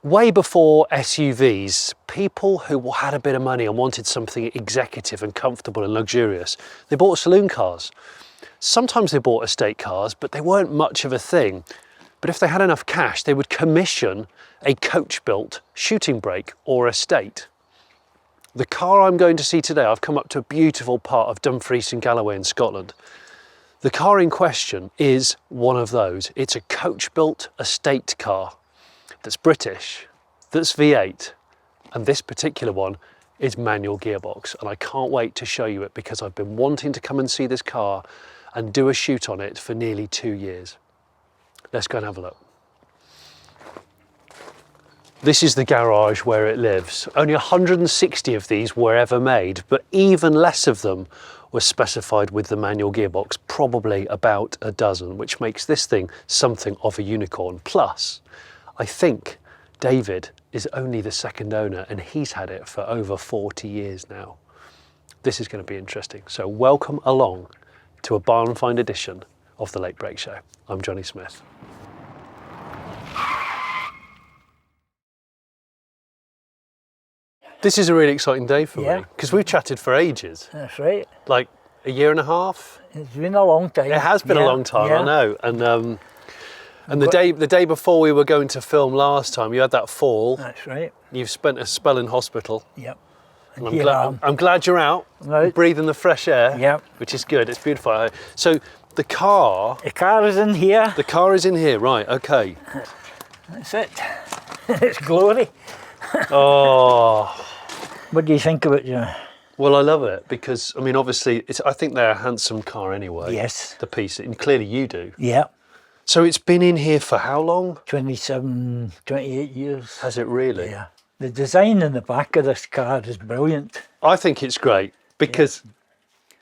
Way before SUVs, people who had a bit of money and wanted something executive and comfortable and luxurious, they bought saloon cars. Sometimes they bought estate cars, but they weren't much of a thing. But if they had enough cash, they would commission a coach-built shooting brake or estate. The car I'm going to see today, I've come up to a beautiful part of Dumfries and Galloway in Scotland. The car in question is one of those. It's a coach-built estate car that's British, that's V8, and this particular one is manual gearbox. And I can't wait to show you it because I've been wanting to come and see this car and do a shoot on it for nearly 2 years. Let's go and have a look. This is the garage where it lives. Only 160 of these were ever made, but even less of them were specified with the manual gearbox, probably about a dozen, which makes this thing something of a unicorn. Plus, I think David is only the second owner and he's had it for over 40 years now. This is going to be interesting. So welcome along to a barn find edition of the Late Break Show. I'm Jonny Smith. This is a really exciting day for me because we've chatted for ages. That's right. Like a year and a half. It's been a long time. It has been a long time, I know. And the day before we were going to film last time, you had that fall. That's right. You've spent a spell in hospital. Yep. And I'm glad you're out, right, breathing the fresh air. Yep. Which is good. It's beautiful. So the car. The car is in here. The car is in here, right? Okay. That's it. It's glory. Oh. What do you think of it, John? Well, I love it because, I mean, obviously, I think they're a handsome car anyway. Yes. The piece, and clearly you do. Yeah. So it's been in here for how long? 27, 28 years. Has it really? Yeah. The design in the back of this car is brilliant. I think it's great because...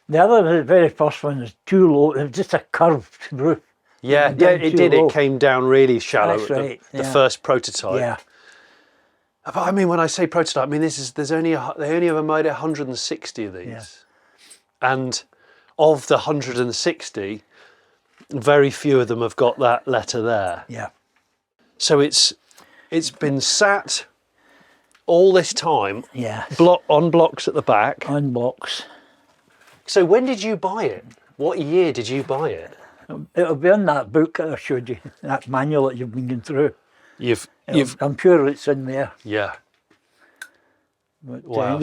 Yeah. The very first one is too low. It was just a curved roof. Yeah, it did. Low. It came down really shallow. That's right. The first prototype. Yeah. But I mean, when I say prototype, I mean they only ever made 160 of these, Yeah. and of the 160, very few of them have got that letter there. Yeah. So it's been sat all this time. Yeah. On blocks at the back. On blocks. So when did you buy it? What year did you buy it? It'll be in that book that I showed you, that manual that you've been going through. I'm sure it's in there. Yeah. But, wow.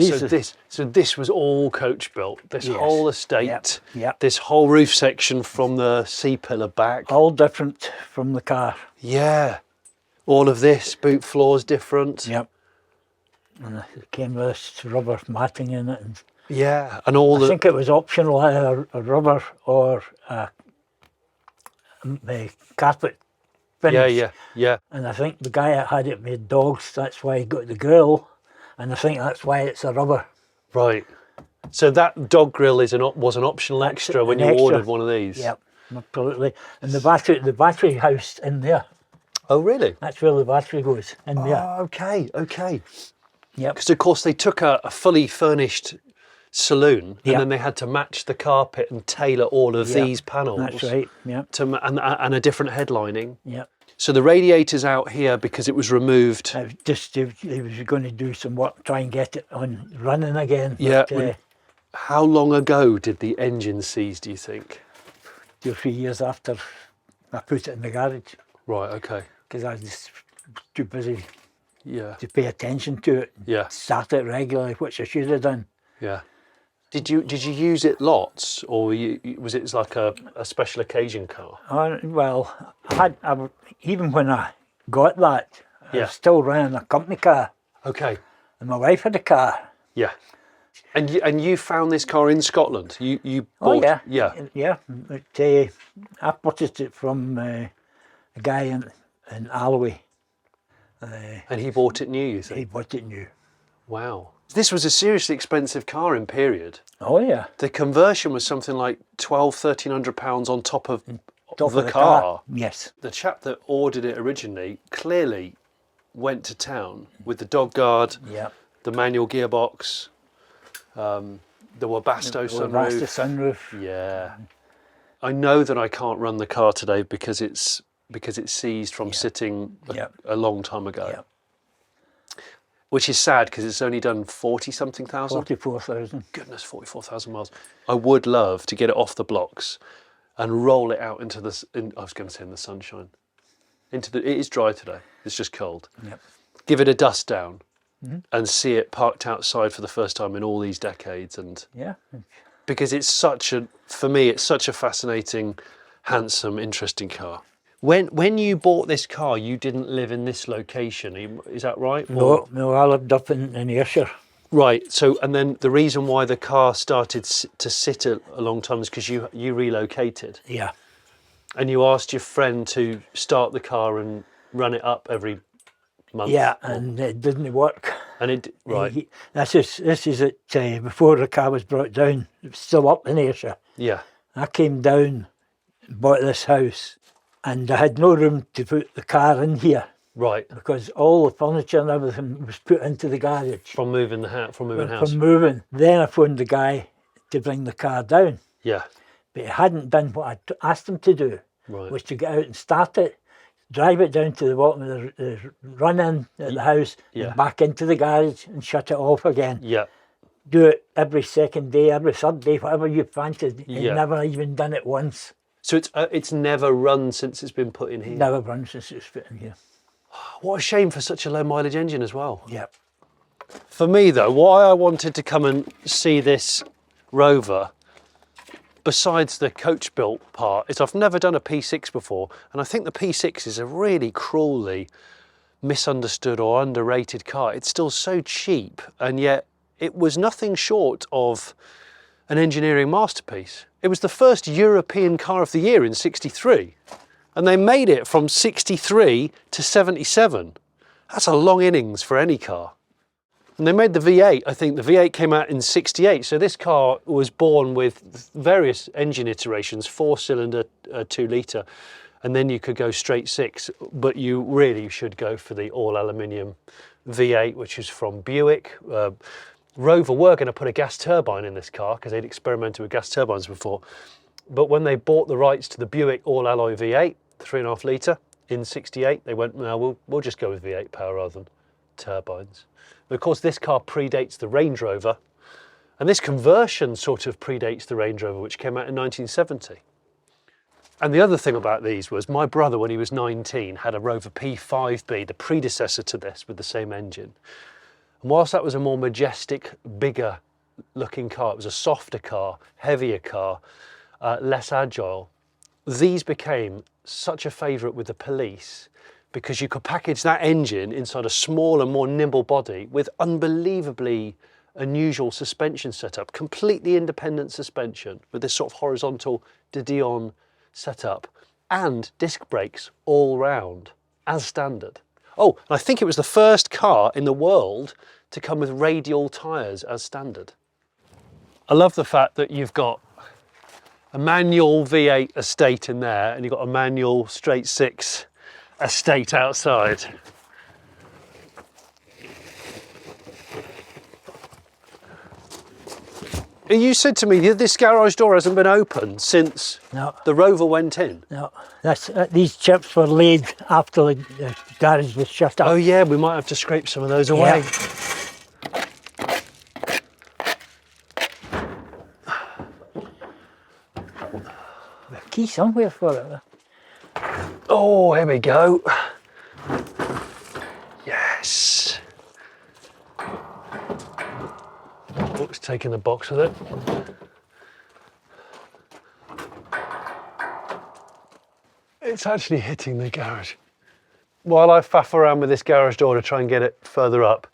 So this was all coach built. This whole estate. Yep. This whole roof section from the C-pillar back. All different from the car. Yeah. All of this boot floor's different. Yep. And it came with this rubber matting in it. And yeah. And all I think it was optional, either a rubber or a carpet finish. Yeah. And I think the guy that had it made dogs, that's why he got the grill, and I think that's why it's a rubber. Right. So that dog grill was an optional extra when you ordered one of these. Yep, absolutely. And the battery house in there. Oh, really? That's where the battery goes, in there. Oh, okay. Yep. Because of course they took a fully furnished saloon and then they had to match the carpet and tailor all of these panels. That's right. Yeah. And a different headlining. Yeah. So the radiator's out here because it was removed. He was going to do some work, try and get it on running again. Yeah. But, how long ago did the engine seize, do you think? 2 or 3 years after I put it in the garage. Right, okay. Because I was just too busy to pay attention to it. Yeah. Start it regularly, which I should have done. Yeah. Did you use it lots, or was it like a special occasion car? Well, even when I got that, I was still running a company car. Okay. And my wife had a car. Yeah. And you found this car in Scotland? You bought? Oh yeah. But, I purchased it from a guy in Alloway. And he bought it new, you think? He bought it new. Wow. This was a seriously expensive car in period. Oh yeah. The conversion was something like £1,200 on top of the car. car. Yes. The chap that ordered it originally clearly went to town with the dog guard, the manual gearbox, the Webasto sunroof. Yeah. I know that I can't run the car today because it's seized from sitting a long time ago. which is sad because it's only done 40-something thousand. 44,000. Goodness, 44,000 miles. I would love to get it off the blocks and roll it out into the, I was going to say in the sunshine. It is dry today, it's just cold. Yep. Give it a dust down and see it parked outside for the first time in all these decades. And yeah. Because it's for me, it's such a fascinating, handsome, interesting car. When you bought this car, you didn't live in this location, is that right? No, I lived up in Ayrshire. Right, so, and then the reason why the car started to sit a long time is because you relocated. Yeah. And you asked your friend to start the car and run it up every month. Yeah, and it didn't work. And right. This is it, before the car was brought down, it was still up in Ayrshire. Yeah. I came down, bought this house, and I had no room to put the car in here. Right. Because all the furniture and everything was put into the garage. From moving the house, From moving. Then I phoned the guy to bring the car down. Yeah. But he hadn't done what I asked him to do, was to get out and start it, drive it down to the bottom of the run-in at the house, and back into the garage and shut it off again. Yeah. Do it every second day, every third day, whatever you fancied. He'd never even done it once. So it's never run since it's been put in here? Never run since it's put in here. What a shame for such a low mileage engine as well. Yep. For me though, why I wanted to come and see this Rover, besides the Coachbuilt part, is I've never done a P6 before, and I think the P6 is a really cruelly misunderstood or underrated car. It's still so cheap, and yet it was nothing short of an engineering masterpiece. It was the first European car of the year in '63, and they made it from '63 to '77. That's a long innings for any car. And they made the V8, I think the V8 came out in '68, so this car was born with various engine iterations, 4-cylinder, 2-litre, and then you could go straight 6, but you really should go for the all-aluminium V8, which is from Buick. Rover were going to put a gas turbine in this car because they'd experimented with gas turbines before, but when they bought the rights to the Buick all-alloy V8, 3.5 litre, in '68, they went, no, we'll just go with V8 power rather than turbines. But of course, this car predates the Range Rover, and this conversion sort of predates the Range Rover, which came out in 1970. And the other thing about these was my brother, when he was 19, had a Rover P5B, the predecessor to this, with the same engine. And whilst that was a more majestic, bigger looking car, it was a softer car, heavier car, less agile, these became such a favourite with the police because you could package that engine inside a smaller, more nimble body with unbelievably unusual suspension setup, completely independent suspension with this sort of horizontal de Dion setup, and disc brakes all round as standard. Oh, and I think it was the first car in the world to come with radial tyres as standard. I love the fact that you've got a manual V8 estate in there and you've got a manual straight 6 estate outside. You said to me this garage door hasn't been open since the Rover went in. No, these chips were laid after the garage was shut up. Oh yeah, we might have to scrape some of those away. Yeah. There's a key somewhere for it. Oh, here we go. Yes. It's taking the box with it. It's actually hitting the garage. While I faff around with this garage door to try and get it further up,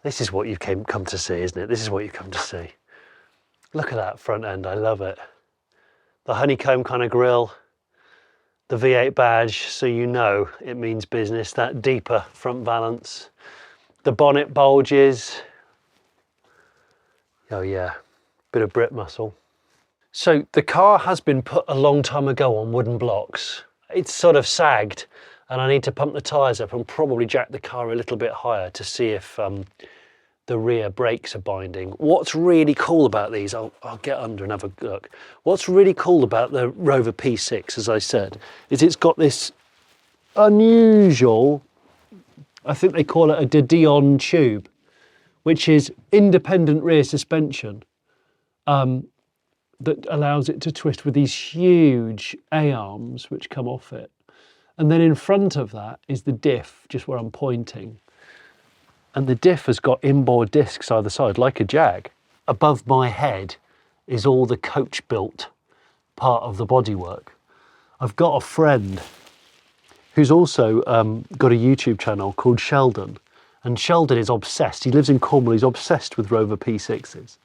this is what you've come to see, isn't it? This is what you've come to see. Look at that front end, I love it. The honeycomb kind of grille, the V8 badge, so you know it means business, that deeper front valance. The bonnet bulges. Oh yeah, bit of Brit muscle. So the car has been put a long time ago on wooden blocks. It's sort of sagged and I need to pump the tyres up and probably jack the car a little bit higher to see if the rear brakes are binding. What's really cool about these, I'll get under and have a look. What's really cool about the Rover P6, as I said, is it's got this unusual I think they call it a de Dion tube, which is independent rear suspension that allows it to twist with these huge A-arms which come off it. And then in front of that is the diff, just where I'm pointing. And the diff has got inboard discs either side, like a Jag. Above my head is all the Coachbuilt part of the bodywork. I've got a friend who's also got a YouTube channel called Sheldon. And Sheldon is obsessed. He lives in Cornwall. He's obsessed with Rover P6s.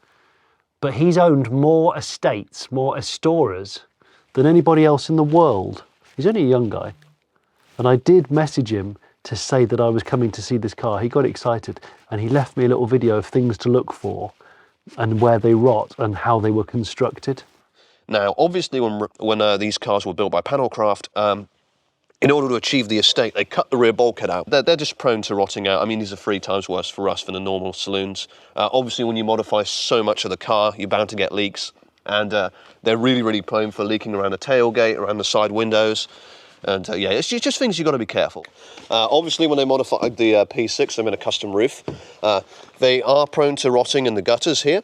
But he's owned more estates, more Estouras, than anybody else in the world. He's only a young guy. And I did message him to say that I was coming to see this car. He got excited and he left me a little video of things to look for and where they rot and how they were constructed. Now, obviously, when these cars were built by Panelcraft, in order to achieve the estate, they cut the rear bulkhead out. They're just prone to rotting out. I mean, these are 3 times worse for us than the normal saloons. Obviously, when you modify so much of the car, you're bound to get leaks. And they're really, really prone for leaking around the tailgate, around the side windows. And yeah, it's just things you've got to be careful. Obviously, when they modified the P6, they made a custom roof. They are prone to rotting in the gutters here.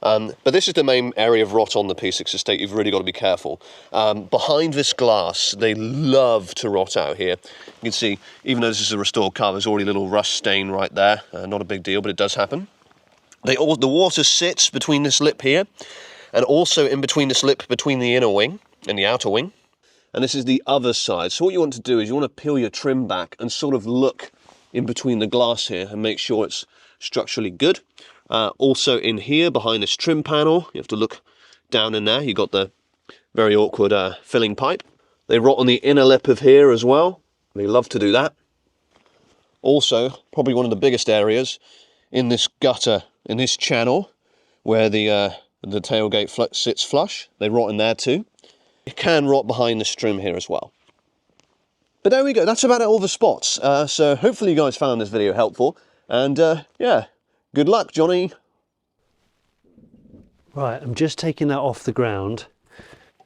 But this is the main area of rot on the P6 estate. You've really got to be careful. Behind this glass, they love to rot out here. You can see, even though this is a restored car, there's already a little rust stain right there. Not a big deal, but it does happen. The water sits between this lip here, and also in between this lip between the inner wing and the outer wing. And this is the other side. So what you want to do is you want to peel your trim back and sort of look in between the glass here and make sure it's structurally good. Also in here, behind this trim panel, you have to look down in there. You've got the very awkward filling pipe. They rot on the inner lip of here as well. They love to do that. Also, probably one of the biggest areas in this gutter, in this channel, where the tailgate sits flush. They rot in there too. It can rot behind this trim here as well. But there we go, that's about all the spots. So hopefully you guys found this video helpful. And yeah, good luck, Johnny. Right, I'm just taking that off the ground.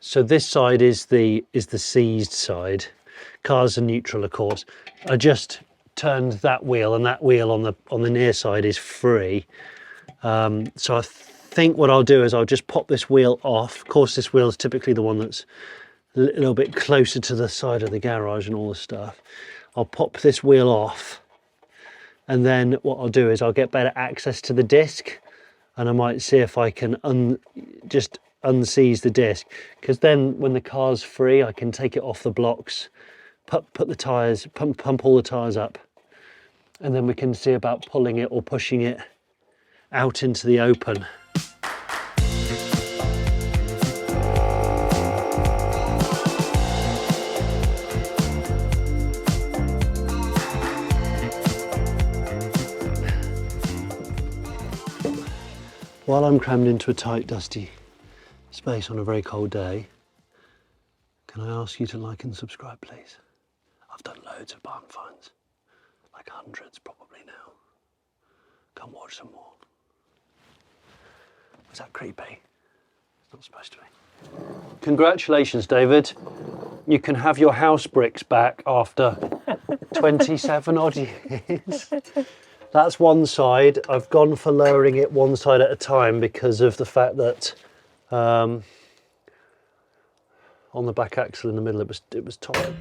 So this side is the seized side. Cars are neutral, of course. I just turned that wheel, and that wheel on the near side is free. So I think what I'll do is I'll just pop this wheel off. Of course, this wheel is typically the one that's a little bit closer to the side of the garage and all the stuff. I'll pop this wheel off, and then what I'll do is I'll get better access to the disc, and I might see if I can just unseize the disc, because then when the car's free, I can take it off the blocks, put the tires, pump all the tires up, and then we can see about pulling it or pushing it out into the open. While I'm crammed into a tight, dusty space on a very cold day, can I ask you to like and subscribe, please? I've done loads of barn finds, like hundreds probably now. Come watch some more. Was that creepy? It's not supposed to be. Congratulations, David. You can have your house bricks back after 27 odd years. That's one side. I've gone for lowering it one side at a time because of the fact that on the back axle in the middle it was tight.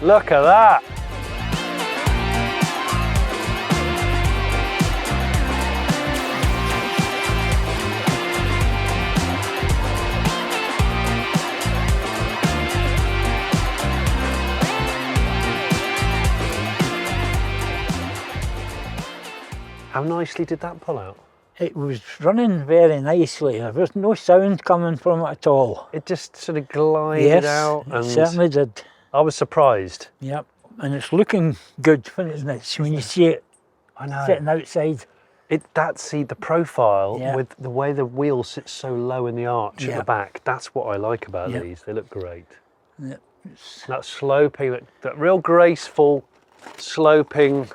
Look at that! How nicely did that pull out? It was running very nicely. There was no sound coming from it at all. It just sort of glided out. Yes, it certainly did. I was surprised. Yep, and it's looking good when you see it sitting outside. The profile Yeah. with the way the wheel sits so low in the arch at Yeah. the back. That's what I like about Yeah. these. They look great. Yep. That sloping, that real graceful sloping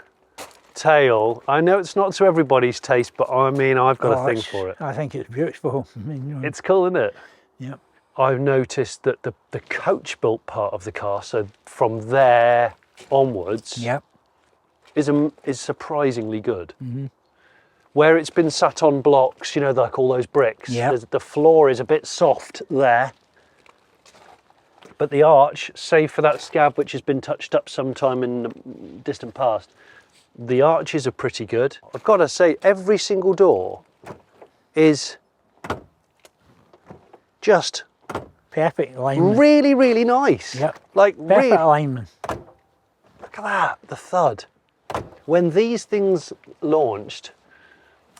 tail. I know it's not to everybody's taste, but I mean, I've got a thing for it. I think it's beautiful. I mean, you know, It's cool, isn't it? Yep. I've noticed that the coach-built part of the car, so from there onwards, Yep. is surprisingly good. Where it's been sat on blocks, you know, like all those bricks, Yep. the floor is a bit soft there. But the arch, save for that scab which has been touched up sometime in the distant past, the arches are pretty good. I've got to say, every single door is just Perfect alignment. really, really nice. Yep. Like, Perfect really, alignment. look at that, the thud. When these things launched,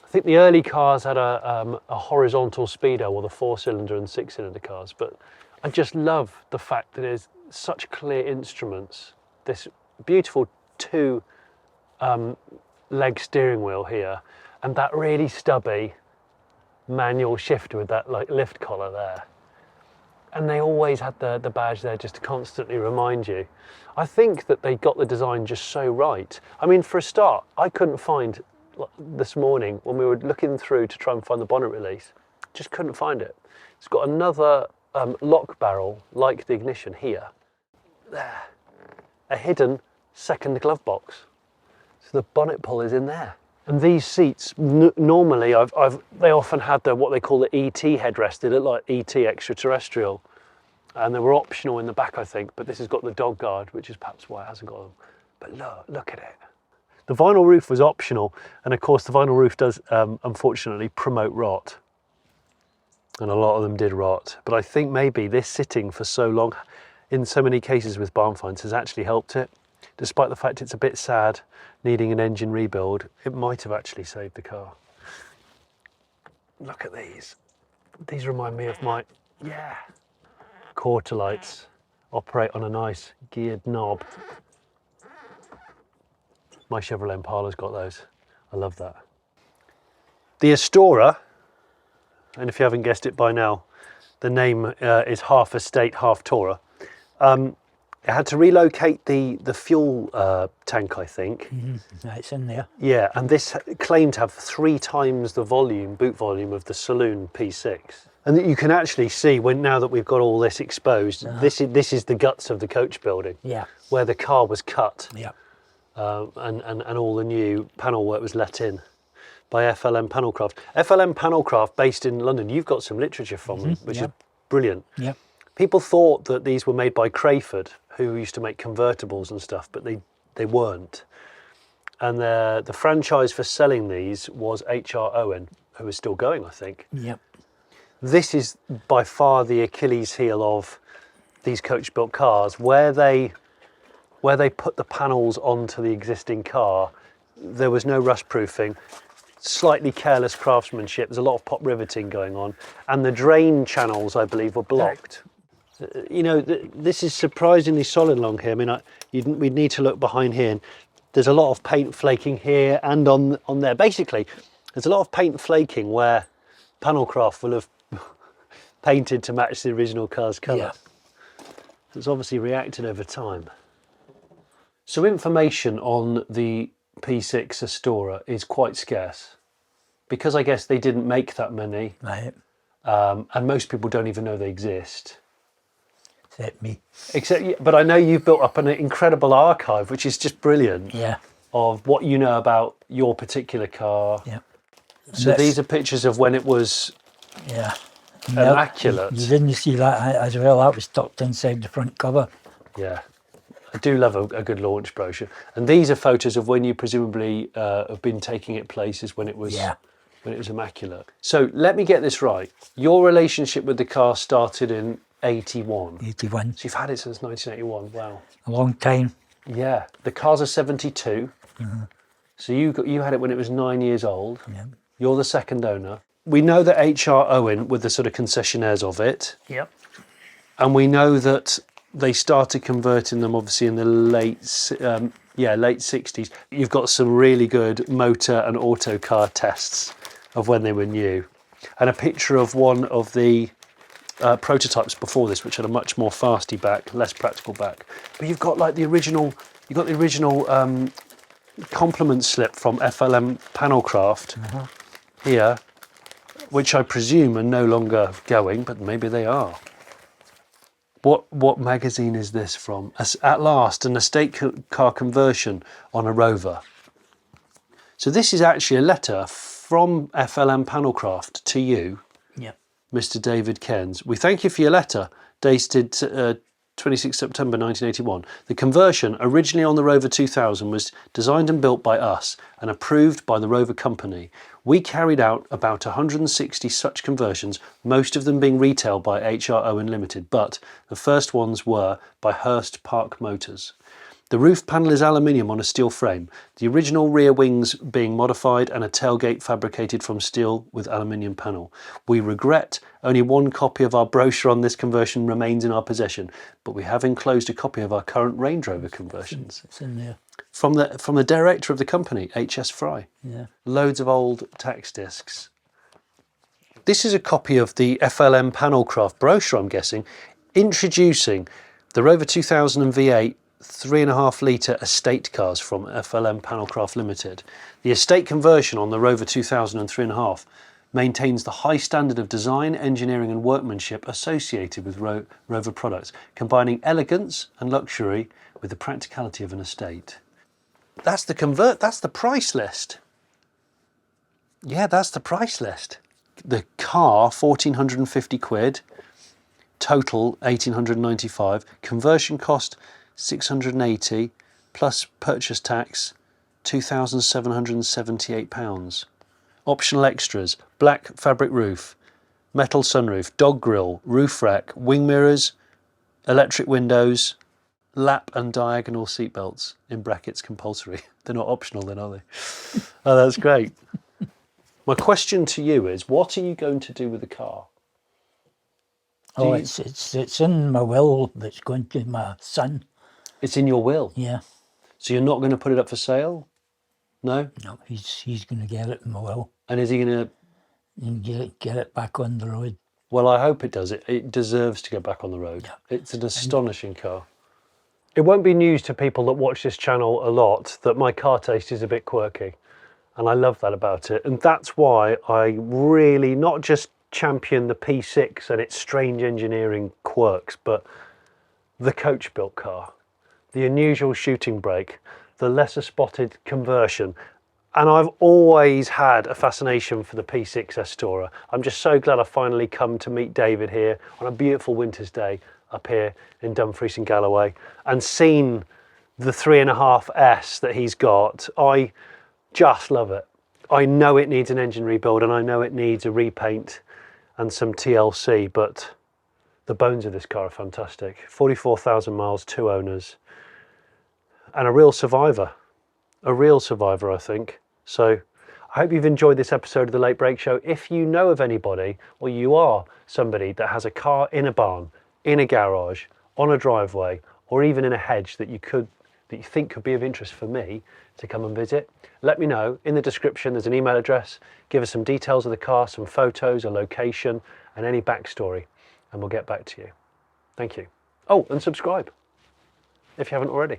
I think the early cars had a horizontal speedo, or the 4-cylinder and 6-cylinder cars, but I just love the fact that there's such clear instruments. This beautiful 2 leg steering wheel here, and that really stubby manual shifter with that like lift collar there. And they always had the badge there just to constantly remind you. I think that they got the design just so right. I mean, for a start, I couldn't find, this morning when we were looking through to try and find the bonnet release, just couldn't find it. It's got another lock barrel like the ignition here. There. A hidden second glove box. So the bonnet pull is in there. And these seats, normally, they often had what they call the ET headrest. They look like ET extraterrestrial. And they were optional in the back, I think, but this has got the dog guard, which is perhaps why it hasn't got them. But look at it. The vinyl roof was optional, and of course the vinyl roof does, unfortunately, promote rot. And a lot of them did rot. But I think maybe this sitting for so long, in so many cases with barn finds, has actually helped it. Despite the fact it's a bit sad, needing an engine rebuild, it might have actually saved the car. Look at these. These remind me of my, quarter lights. Operate on a nice geared knob. My Chevrolet Impala's got those. I love that. The Estoura, and if you haven't guessed it by now, the name is half estate, half Tourer. It had to relocate the fuel tank, I think. It's in there. Yeah, and this claimed to have 3 times the boot volume of the saloon P6. And you can actually see, now that we've got all this exposed, this is the guts of the coach building. Yeah. Where the car was cut. Yeah. And all the new panel work was let in by FLM Panelcraft. FLM Panelcraft, based in London, you've got some literature from them, which is brilliant. Yeah. People thought that these were made by Crayford, who used to make convertibles and stuff, but they weren't. And the franchise for selling these was H.R. Owen, who is still going, I think. Yeah. This is by far the Achilles heel of these coach-built cars, where they put the panels onto the existing car. There was no rust proofing, slightly careless craftsmanship. There's a lot of pop riveting going on, and the drain channels, I believe, were blocked. You know, this is surprisingly solid along here. I mean, we'd need to look behind here. And there's a lot of paint flaking here and on there. Basically, there's a lot of paint flaking where Panelcraft will have painted to match the original car's colour. Yeah. It's obviously reacted over time. So information on the P6 Estoura is quite scarce, because I guess they didn't make that many, Right. and most people don't even know they exist. Except me. But I know you've built up an incredible archive, which is just brilliant, Yeah. of what you know about your particular car. Yeah. So these are pictures of when it was Yeah. immaculate. You didn't see that as well. That was tucked inside the front cover. Yeah. I do love a good launch brochure. And these are photos of when you presumably have been taking it places when it was immaculate. So let me get this right. Your relationship with the car started in 81. 81. So you've had it since 1981. Wow. A long time. Yeah. The car's a 72. So you had it when it was 9 years old. Yeah. You're the second owner. We know that HR Owen were the sort of concessionaires of it. Yep. And we know that they started converting them obviously in the late 60s. You've got some really good motor and auto car tests of when they were new. And a picture of one of the prototypes before this, which had a much more fasty back, less practical back. But you've got like the original, compliment slip from FLM Panelcraft here, which I presume are no longer going, but maybe they are. What magazine is this from? At last, an estate car conversion on a Rover. So this is actually a letter from FLM Panelcraft to you, Yep. Mr. David Kens. We thank you for your letter, dated 26 September 1981. The conversion, originally on the Rover 2000, was designed and built by us and approved by the Rover Company. We carried out about 160 such conversions, most of them being retailed by HR Owen Limited, but the first ones were by Hurst Park Motors. The roof panel is aluminium on a steel frame, the original rear wings being modified and a tailgate fabricated from steel with aluminium panel. We regret only one copy of our brochure on this conversion remains in our possession, but we have enclosed a copy of our current Range Rover conversions. It's in there. From the director of the company, H.S. Fry. Yeah. Loads of old tax discs. This is a copy of the FLM Panelcraft brochure, I'm guessing, introducing the Rover 2000 and V8 3.5 litre estate cars from FLM Panelcraft Limited. The estate conversion on the Rover 2000 and 3.5 maintains the high standard of design, engineering and workmanship associated with Rover products, combining elegance and luxury with the practicality of an estate. That's the price list. Yeah, that's the price list. The car, 1,450 quid, total 1,895, conversion cost 680 plus purchase tax £2,778. Optional extras: black fabric roof, metal sunroof, dog grille, roof rack, wing mirrors, electric windows, lap and diagonal seat belts, in brackets compulsory. They're not optional then, are they? Oh, that's great. My question to you is, what are you going to do with the car? It's in my will that's going to my son. It's in your will? Yeah. So you're not going to put it up for sale? No? No, he's going to get it in my will. And is he going to... And get it back on the road. Well, I hope it does. It deserves to go back on the road. Yeah. It's an astonishing car. It won't be news to people that watch this channel a lot that my car taste is a bit quirky. And I love that about it. And that's why I really not just champion the P6 and its strange engineering quirks, but the Coachbuilt car, the unusual shooting brake, the lesser spotted conversion. And I've always had a fascination for the P6 Estoura. I'm just so glad I finally come to meet David here on a beautiful winter's day up here in Dumfries and Galloway and seen the 3.5S that he's got. I just love it. I know it needs an engine rebuild and I know it needs a repaint and some TLC, but the bones of this car are fantastic. 44,000 miles, 2 owners, and a real survivor. A real survivor, I think. So I hope you've enjoyed this episode of The Late Break Show. If you know of anybody, or you are somebody that has a car in a barn, in a garage, on a driveway, or even in a hedge that you think could be of interest for me to come and visit, let me know. In the description there's an email address. Give us some details of the car, some photos, a location, and any backstory, and we'll get back to you. Thank you. Oh, and subscribe if you haven't already.